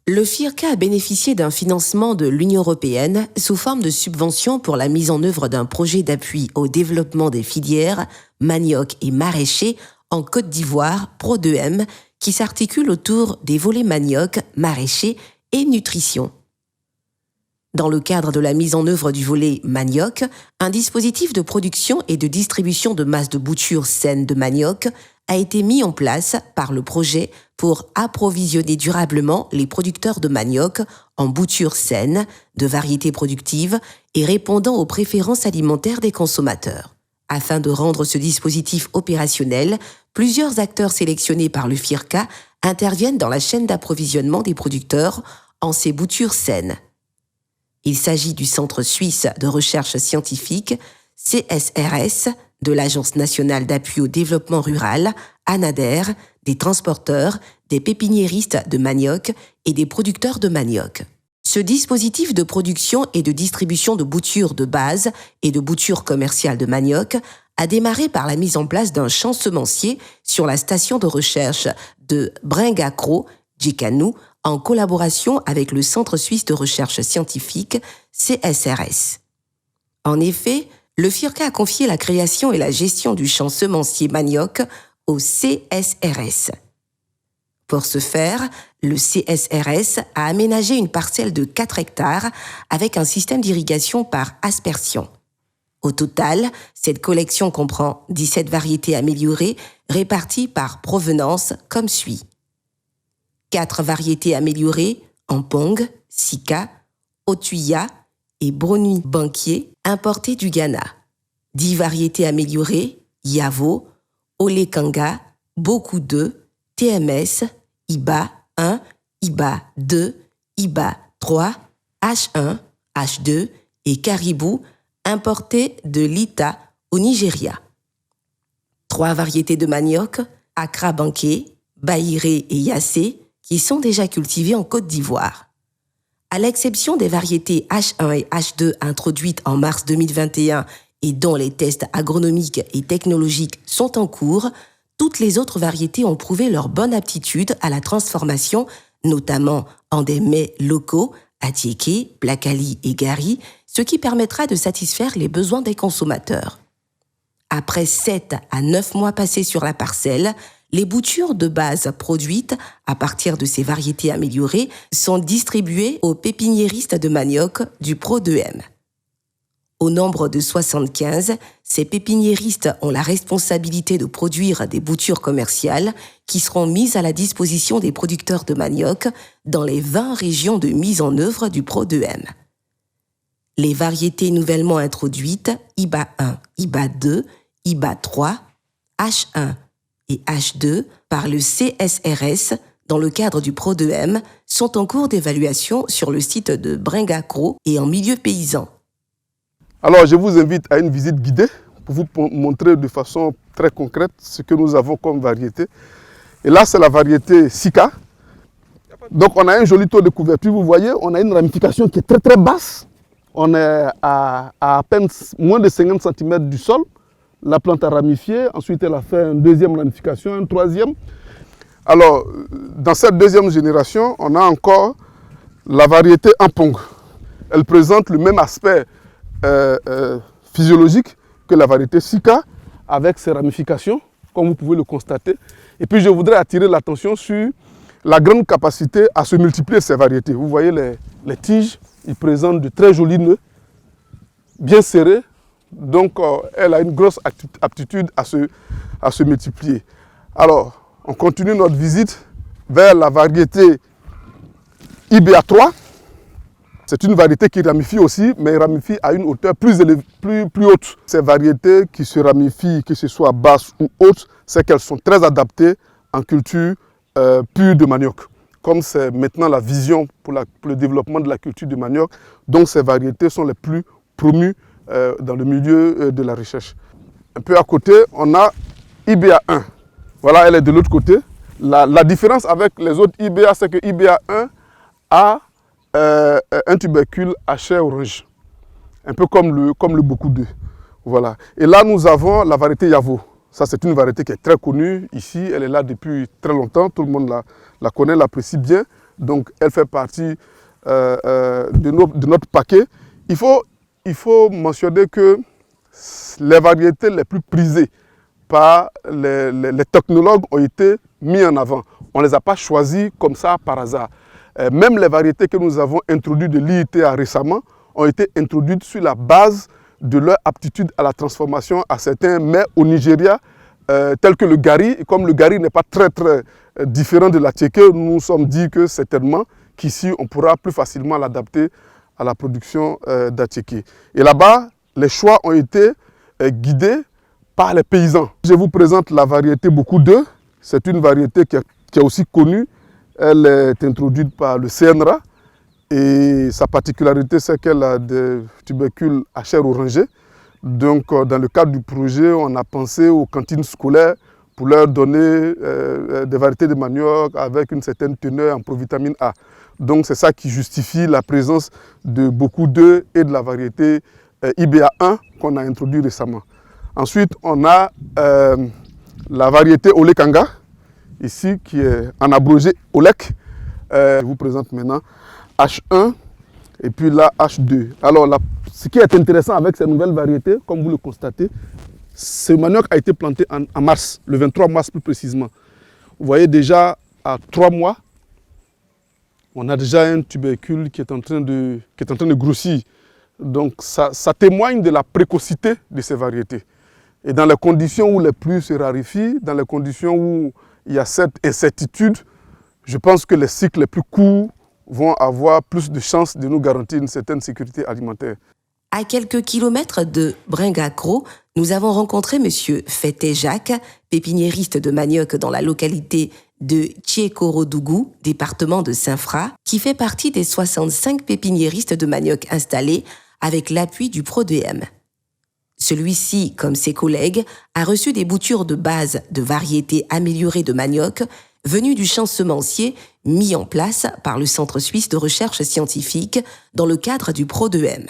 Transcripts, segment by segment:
Le FIRCA a bénéficié d'un financement de l'Union européenne sous forme de subvention pour la mise en œuvre d'un projet d'appui au développement des filières manioc et maraîcher en Côte d'Ivoire, Pro2M, qui s'articule autour des volets manioc, maraîcher et nutrition. Dans le cadre de la mise en œuvre du volet manioc, un dispositif de production et de distribution de masse de boutures saines de manioc a été mis en place par le projet pour approvisionner durablement les producteurs de manioc en boutures saines, de variétés productives et répondant aux préférences alimentaires des consommateurs. Afin de rendre ce dispositif opérationnel, plusieurs acteurs sélectionnés par le FIRCA interviennent dans la chaîne d'approvisionnement des producteurs en ces boutures saines. Il s'agit du Centre suisse de recherche scientifique, CSRS, de l'Agence nationale d'appui au développement rural, ANADER, des transporteurs, des pépiniéristes de manioc et des producteurs de manioc. Ce dispositif de production et de distribution de boutures de base et de boutures commerciales de manioc a démarré par la mise en place d'un champ semencier sur la station de recherche de Bringacro, Djikanou, en collaboration avec le Centre suisse de recherche scientifique, CSRS. En effet, le FIRCA a confié la création et la gestion du champ semencier manioc au CSRS. Pour ce faire, le CSRS a aménagé une parcelle de 4 hectares avec un système d'irrigation par aspersion. Au total, cette collection comprend 17 variétés améliorées réparties par provenance comme suit. 4 variétés améliorées, Ampong, Sika, Otuya et Brownie Banquier, importées du Ghana. 10 variétés améliorées, Yavo, Olekanga, Beaucoup 2, TMS, IBA 1, IBA 2, IBA 3, H1, H2 et Caribou, importées de l'Ita au Nigeria. 3 variétés de manioc, Accra Banquet, Baïré et Yassé, qui sont déjà cultivées en Côte d'Ivoire. À l'exception des variétés H1 et H2 introduites en mars 2021 et dont les tests agronomiques et technologiques sont en cours, toutes les autres variétés ont prouvé leur bonne aptitude à la transformation, notamment en des mets locaux, atiéké, placali et gari, ce qui permettra de satisfaire les besoins des consommateurs. Après 7 à 9 mois passés sur la parcelle, les boutures de base produites à partir de ces variétés améliorées sont distribuées aux pépiniéristes de manioc du Pro2M. Au nombre de 75, ces pépiniéristes ont la responsabilité de produire des boutures commerciales qui seront mises à la disposition des producteurs de manioc dans les 20 régions de mise en œuvre du Pro2M. Les variétés nouvellement introduites, IBA 1, IBA 2, IBA 3, H1 et H2 par le CSRS dans le cadre du Pro2M sont en cours d'évaluation sur le site de Bringacro et en milieu paysan. Alors, je vous invite à une visite guidée pour vous montrer de façon très concrète ce que nous avons comme variété. Et là, c'est la variété Sika. Donc, on a un joli taux de couverture. Vous voyez, on a une ramification qui est très très basse. On est à peine moins de 50 cm du sol. La plante a ramifié. Ensuite, elle a fait une deuxième ramification, une troisième. Alors, dans cette deuxième génération, on a encore la variété Ampong. Elle présente le même aspect physiologique que la variété Sika avec ses ramifications, comme vous pouvez le constater. Et puis je voudrais attirer l'attention sur la grande capacité à se multiplier ces variétés. Vous voyez les tiges, ils présentent de très jolis nœuds, bien serrés. Donc elle a une grosse aptitude à se multiplier. Alors, on continue notre visite vers la variété IBA3. C'est une variété qui ramifie aussi, mais ramifie à une hauteur plus haute. Ces variétés qui se ramifient, que ce soit basses ou hautes, c'est qu'elles sont très adaptées en culture pure de manioc. Comme c'est maintenant la vision pour le développement de la culture du manioc, donc ces variétés sont les plus promues dans le milieu de la recherche. Un peu à côté, on a IBA1. Voilà, elle est de l'autre côté. La différence avec les autres IBA, c'est que IBA1 a un tubercule à chair orange, un peu comme le Beaucoup 2. Voilà. Et là, nous avons la variété Yavo. Ça, c'est une variété qui est très connue ici. Elle est là depuis très longtemps. Tout le monde la connaît, l'apprécie bien. Donc elle fait partie de notre paquet. Il faut mentionner que les variétés les plus prisées par les technologues ont été mis en avant. On ne les a pas choisis comme ça par hasard. Même les variétés que nous avons introduites de l'IITA récemment ont été introduites sur la base de leur aptitude à la transformation à certains mets au Nigeria, tels que le gari. Et comme le gari n'est pas très différent de la tchéké, nous nous sommes dit que certainement qu'ici on pourra plus facilement l'adapter à la production d'atchéké. Et là-bas, les choix ont été guidés par les paysans. Je vous présente la variété Beaucoup 2. C'est une variété qui est aussi connue. Elle est introduite par le CNRA et sa particularité, c'est qu'elle a des tubercules à chair orangée. Donc, dans le cadre du projet, on a pensé aux cantines scolaires pour leur donner des variétés de manioc avec une certaine teneur en provitamine A. Donc, c'est ça qui justifie la présence de Beaucoup 2 et de la variété IBA1 qu'on a introduit récemment. Ensuite, on a la variété Olekanga, ici, qui est en abrégé Olek. Je vous présente maintenant H1 et puis là H2. Alors, ce qui est intéressant avec ces nouvelles variétés, comme vous le constatez, ce manioc a été planté en mars, le 23 mars plus précisément. Vous voyez déjà, à 3 mois, on a déjà un tubercule qui est en train de grossir. Donc, ça témoigne de la précocité de ces variétés. Et dans les conditions où les pluies se raréfient, dans les conditions où il y a cette incertitude, je pense que les cycles les plus courts vont avoir plus de chances de nous garantir une certaine sécurité alimentaire. À quelques kilomètres de Bringacro, nous avons rencontré M. Fété Jacques, pépiniériste de manioc dans la localité de Tchékorodougou, département de Saint-Fra, qui fait partie des 65 pépiniéristes de manioc installés avec l'appui du ProDM. Celui-ci, comme ses collègues, a reçu des boutures de base de variétés améliorées de manioc venues du champ semencier mis en place par le Centre suisse de recherche scientifique dans le cadre du ProDM.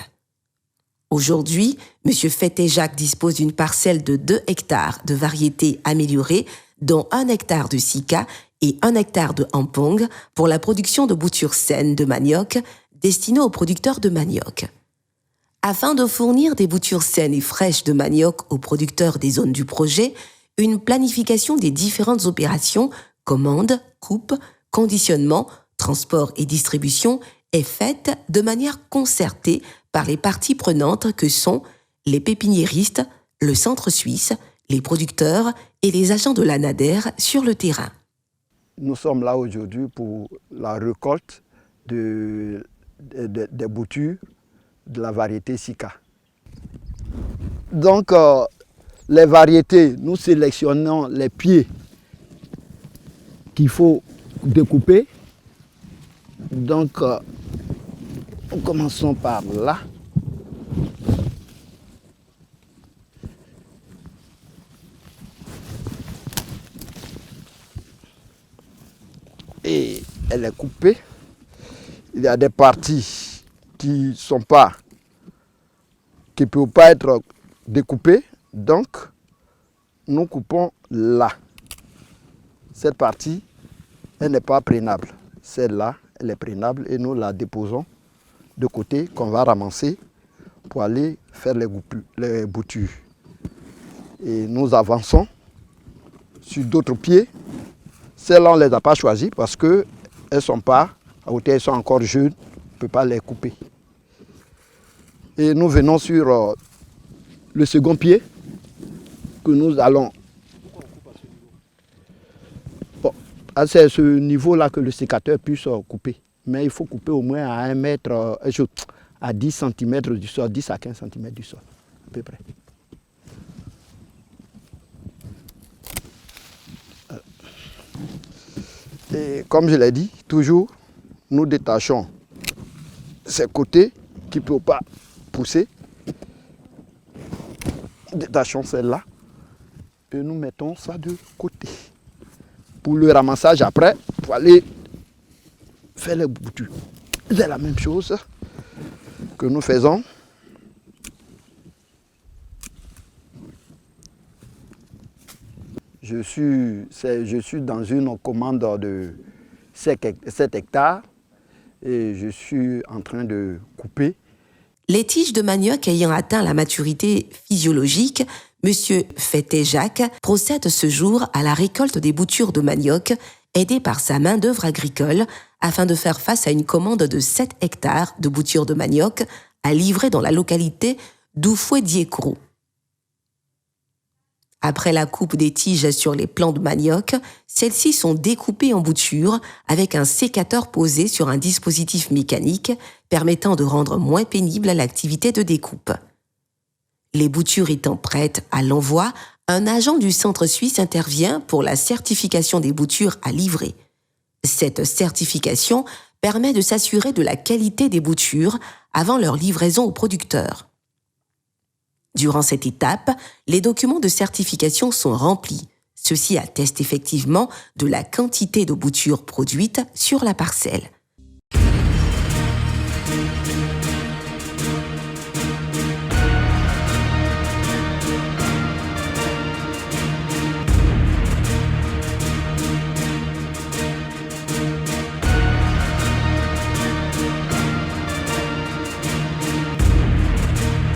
Aujourd'hui, M. Fété Jacques dispose d'une parcelle de 2 hectares de variétés améliorées, dont 1 hectare de Sika et 1 hectare de Ampong pour la production de boutures saines de manioc destinées aux producteurs de manioc. Afin de fournir des boutures saines et fraîches de manioc aux producteurs des zones du projet, une planification des différentes opérations, commande, coupe, conditionnement, transport et distribution est faite de manière concertée par les parties prenantes que sont les pépiniéristes, le centre suisse, les producteurs et les agents de l'ANADER sur le terrain. Nous sommes là aujourd'hui pour la récolte des boutures de la variété Sika. Donc, les variétés, nous sélectionnons les pieds qu'il faut découper. Donc, commençons par là. Et elle est coupée. Il y a des parties qui ne peuvent pas être découpées. Donc, nous coupons là. Cette partie, elle n'est pas prénable. Celle-là, elle est prénable et nous la déposons de côté qu'on va ramasser pour aller faire les boutures. Et nous avançons sur d'autres pieds. Celles-là, on ne les a pas choisies parce qu'elles ne sont pas, à hauteur, elles sont encore jeunes, on ne peut pas les couper. Et nous venons sur le second pied que nous allons. Bon, c'est à ce niveau-là que le sécateur puisse couper. Mais il faut couper au moins à 1 mètre, à 10 cm du sol, 10 à 15 cm du sol, à peu près. Et comme je l'ai dit, toujours, nous détachons ces côtés qui ne peuvent pas pousser. Détachons celle-là et nous mettons ça de côté. Pour le ramassage après, pour aller faire les boutures. C'est la même chose que nous faisons. Je suis dans une commande de 7 hectares et je suis en train de couper. Les tiges de manioc ayant atteint la maturité physiologique, M. Fété-Jacques procède ce jour à la récolte des boutures de manioc, aidé par sa main-d'œuvre agricole, afin de faire face à une commande de 7 hectares de boutures de manioc à livrer dans la localité d'Oufoué-Diécrou. Après la coupe des tiges sur les plants de manioc, celles-ci sont découpées en boutures avec un sécateur posé sur un dispositif mécanique permettant de rendre moins pénible l'activité de découpe. Les boutures étant prêtes à l'envoi, un agent du centre suisse intervient pour la certification des boutures à livrer. Cette certification permet de s'assurer de la qualité des boutures avant leur livraison au producteur. Durant cette étape, les documents de certification sont remplis. Ceux-ci attestent effectivement de la quantité de boutures produites sur la parcelle.